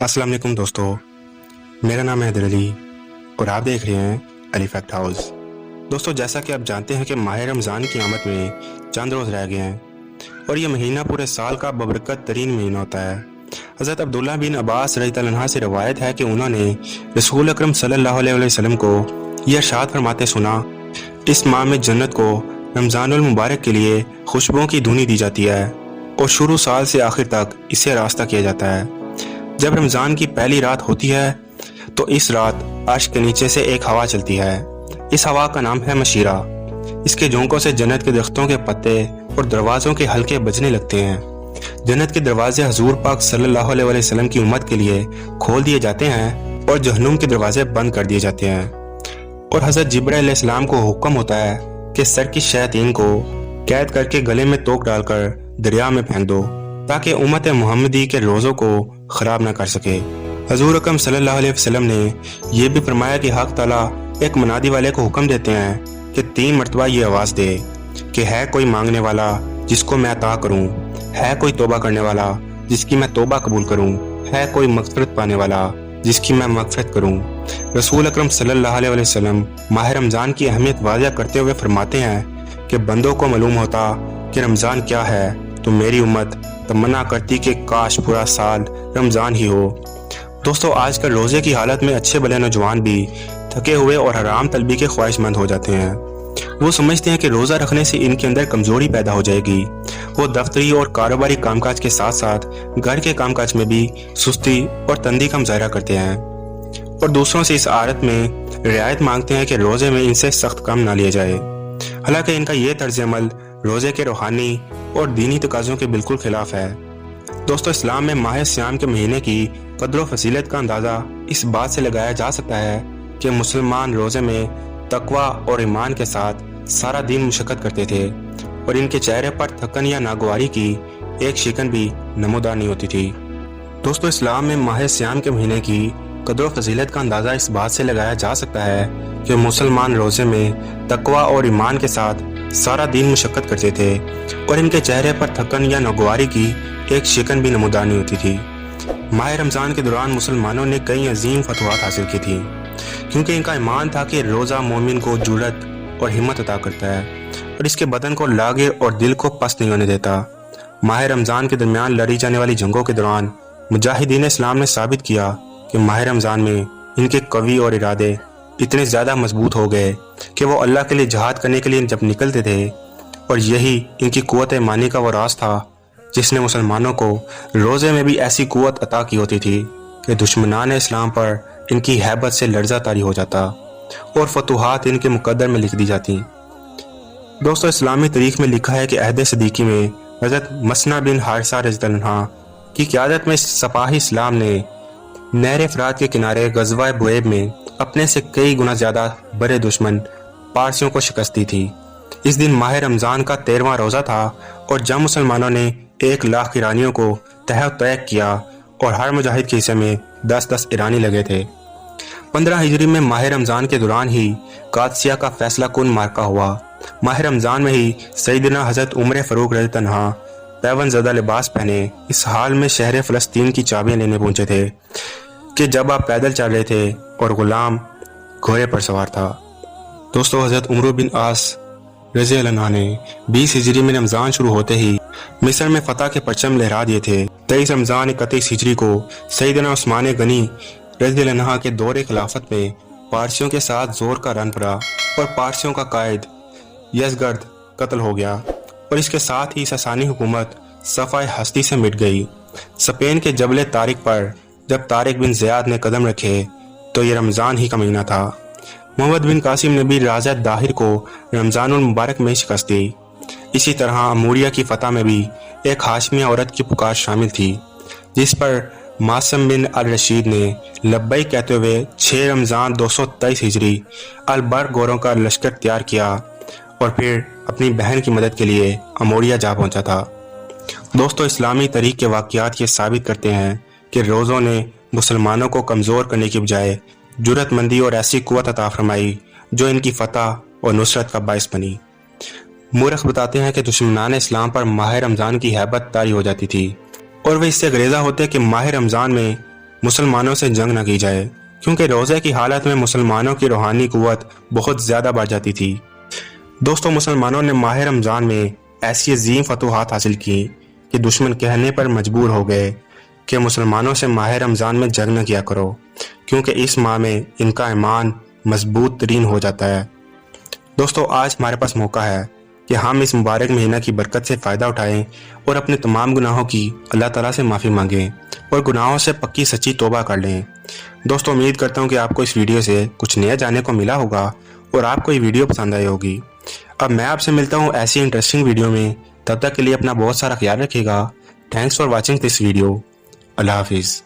अस्सलाम वालेकुम दोस्तों, मेरा नाम है हैदर अली और आप देख रहे हैं अली फैक्ट हाउस। दोस्तों, जैसा कि आप जानते हैं कि माह रमज़ान की आमद में चंद रोज़ रह गए हैं और यह महीना पूरे साल का बबरकत तरीन महीना होता है। हज़रत अब्दुल्लाह बिन अब्बास रज़ियल्लाहु अन्हु से रवायत है कि उन्होंने रसूल अकरम सल्लल्लाहु अलैहि वसल्लम को यह इरशाद फरमाते सुना, इस माह में जन्नत को रमज़ानुल मुबारक के लिए खुशबुओं की धुनी दी जाती है और शुरू साल से आखिर तक इसे रास्ता किया जाता है। जब रमज़ान की पहली रात होती है तो इस रात अर्श के नीचे से एक हवा चलती है। इस हवा का नाम है मशीरा। इसके झोंकों से जन्नत के दरख्तों के पत्ते और दरवाज़ों के हल्के बजने लगते हैं। जन्नत के दरवाजे हजूर पाक सल्लल्लाहु अलैहि वसल्लम की उम्मत के लिए खोल दिए जाते हैं और जहन्नुम के दरवाजे बंद कर दिए जाते हैं। और हज़रत जिब्राइल अलैहिस्सलाम को हुक्म होता है कि सर की शैतान को कैद करके गले में तोक डालकर दरिया में फेंक दो ताकि उम्मत मुहम्मदी के रोज़ों को ख़राब न कर सके। हजूर अकरम सल्लल्लाहु अलैहि वसल्लम ने यह भी फरमाया कि हक ताला एक मनादी वाले को हुक्म देते हैं कि 3 मरतबा ये आवाज़ दे कि है कोई मांगने वाला जिसको मैं अता करूं, है कोई तौबा करने वाला जिसकी मैं तौबा कबूल करूं, है कोई मग़फ़िरत पाने वाला जिसकी मैं मग़फ़िरत करूं। रसूल अकरम सल्लल्लाहु अलैहि वसल्लम माह रमज़ान की अहमियत वाज़ह करते हुए फरमाते हैं कि बंदों को मालूम होता कि रमज़ान क्या है तो मेरी उम्मत तमन्ना करती कि काश पूरा साल रमज़ान ही हो। दोस्तों, आजकल रोज़े की हालत में अच्छे भले नौजवान भी थके हुए और हराम तलबी के ख्वाहिशमंद हो जाते हैं। वो समझते हैं कि रोज़ा रखने से इनके अंदर कमज़ोरी पैदा हो जाएगी। वो दफ्तरी और कारोबारी कामकाज के साथ साथ घर के कामकाज में भी सुस्ती और तंदी का मुजाहरा करते हैं और दूसरों से इस आदत में रियायत मांगते हैं कि रोज़े में इनसे सख्त काम ना लिया जाए। हालांकि इनका ये तर्ज अमल रोज़े के रूहानी और दीनी तकाज़ों के बिल्कुल खिलाफ है। दोस्तों, इस्लाम में माह सियाम के महीने की कद्र व फजीलत का अंदाज़ा इस बात से लगाया जा सकता है कि मुसलमान रोज़े में तकवा और ईमान के साथ सारा दिन मुशक्क़त करते थे और इनके चेहरे पर थकन या नागवारी की एक शिकन भी नमूदार नहीं होती थी। दोस्तों, इस्लाम में माह सियाम के महीने की कद्र व फजीलत का अंदाज़ा इस बात से लगाया जा सकता है कि मुसलमान रोज़े में तकवा और ईमान के साथ सारा दिन मुशक्क़त करते थे और इनके चेहरे पर थकन या नागवारी की एक शिकन भी नमूदार नहीं होती थी। माह रमज़ान के दौरान मुसलमानों ने कई अजीम फतवात हासिल की थी क्योंकि इनका ईमान था कि रोज़ा मोमिन को जुर्रत और हिम्मत अता करता है और इसके बदन को लागे और दिल को पस्त नहीं होने देता। माह रमज़ान के दरमियान लड़ी जाने वाली जंगों के दौरान मुजाहिदीन इस्लाम ने साबित किया कि माह रमज़ान में इनके कवी और इरादे इतने ज़्यादा मजबूत हो गए कि वो अल्लाह के लिए जहाद करने के लिए जब निकलते थे और यही इनकी कुव्वत ईमानी का वो राज था जिसने मुसलमानों को रोज़े में भी ऐसी कुव्वत अता की होती थी कि दुश्मनान इस्लाम पर इनकी हैबत से लर्ज़ा तारी हो जाता और फतूहात इनके मुकद्दर में लिख दी जाती। दोस्तों, इस्लामी तारीख में लिखा है कि अहद सदीकी में हज़रत मसना बिन हारिसा रज़ियल्लाहु अन्हु की क़यादत में सपाही इस्लाम ने नहर फ़रात के किनारे ग़ज़वा बुएब में अपने से कई गुना ज़्यादा बड़े दुश्मन पारसियों को शिकस्त दी थी। इस दिन माह रमज़ान का 13वां रोज़ा था और जब मुसलमानों ने 1 लाख ईरानियों को तैक किया और हर मुजाहिद के हिस्से में 10-10 ईरानी लगे थे। 15 हिजरी में माह रमज़ान के दौरान ही कादसिया का फैसला कुन मार्का हुआ। माह रमज़ान में ही सैयदना हज़रत उमर फ़ारूक रज़ियल्लाहु अन्हु पैवन ज़दा लिबास पहने इस हाल में शहर फ़लस्तीन की चाबियाँ लेने पहुँचे थे कि जब आप पैदल चल रहे थे और गुलाम घोड़े पर सवार था। दोस्तों, हज़रत उमर बिन आस रज़ियल्लाहु अन्हु ने 20 हिजरी में रमज़ान शुरू होते ही मिस्र में फ़तह के परचम लहरा दिए थे। 23 रमज़ान 31 हिजरी को सैयदना उस्मान गनी रज़ियल्लाहु अन्हु के दौरे खिलाफत में पारसियों के साथ जोर का रन पड़ा और पारसियों का कायद यज़गर्द कत्ल हो गया और इसके साथ ही ससानी हुकूमत सफ़ाए हस्ती से मिट गई। स्पेन के जबल तारिक पर जब तारिक बिन ज़ियाद ने कदम रखे तो ये रमज़ान ही का महीना था। मोहम्मद बिन कासिम ने भी राजा दाहिर को रमज़ानुल मुबारक में शिकस्त दी। इसी तरह अमूरिया की फतह में भी एक हाशमी औरत की पुकार शामिल थी जिस पर मासम बिन अल रशीद ने लब्बैक कहते हुए 6 रमज़ान 223 हिजरी अलबर गोरों का लश्कर तैयार किया और फिर अपनी बहन की मदद के लिए अमूरिया जा पहुंचा था। दोस्तों, इस्लामी तारीख के वाक़यात ये साबित करते हैं कि रोज़ों ने मुसलमानों को कमज़ोर करने की बजाय जुर्रतमंदी और ऐसी कुव्वत अता फरमाई जो इनकी फतह और नुसरत का बायस बनी। मूरख बताते हैं कि दुश्मनान इस्लाम पर माह रमज़ान की हैबत तारी हो जाती थी और वे इससे गरेज़ा होते कि माह रमज़ान में مسلمانوں سے جنگ نہ کی جائے، کیونکہ روزے کی حالت میں مسلمانوں کی روحانی قوت بہت زیادہ بڑھ جاتی تھی۔ دوستو، مسلمانوں نے ماہ رمضان میں ایسی عظیم فتوحات حاصل کی کہ دشمن کہنے پر مجبور ہو گئے کہ مسلمانوں سے ماہ رمضان میں جنگ نہ کیا کرو، کیونکہ اس ماہ میں ان کا ایمان مضبوط ترین ہو جاتا ہے۔ دوستو، آج ہمارے پاس موقع ہے کہ ہم اس مبارک مہینہ کی برکت سے فائدہ اٹھائیں اور اپنے تمام گناہوں کی اللہ تعالیٰ سے معافی مانگیں اور گناہوں سے پکی سچی توبہ کر لیں۔ دوستو، امید کرتا ہوں کہ آپ کو اس ویڈیو سے کچھ نیا جاننے کو ملا ہوگا اور آپ کو یہ ویڈیو پسند آئی ہوگی۔ اب میں آپ سے ملتا ہوں ایسی انٹرسٹنگ ویڈیو میں، تب تک کے لیے اپنا بہت سارا خیال رکھیے گا۔ Thanks for watching this video. اللہ حافظ۔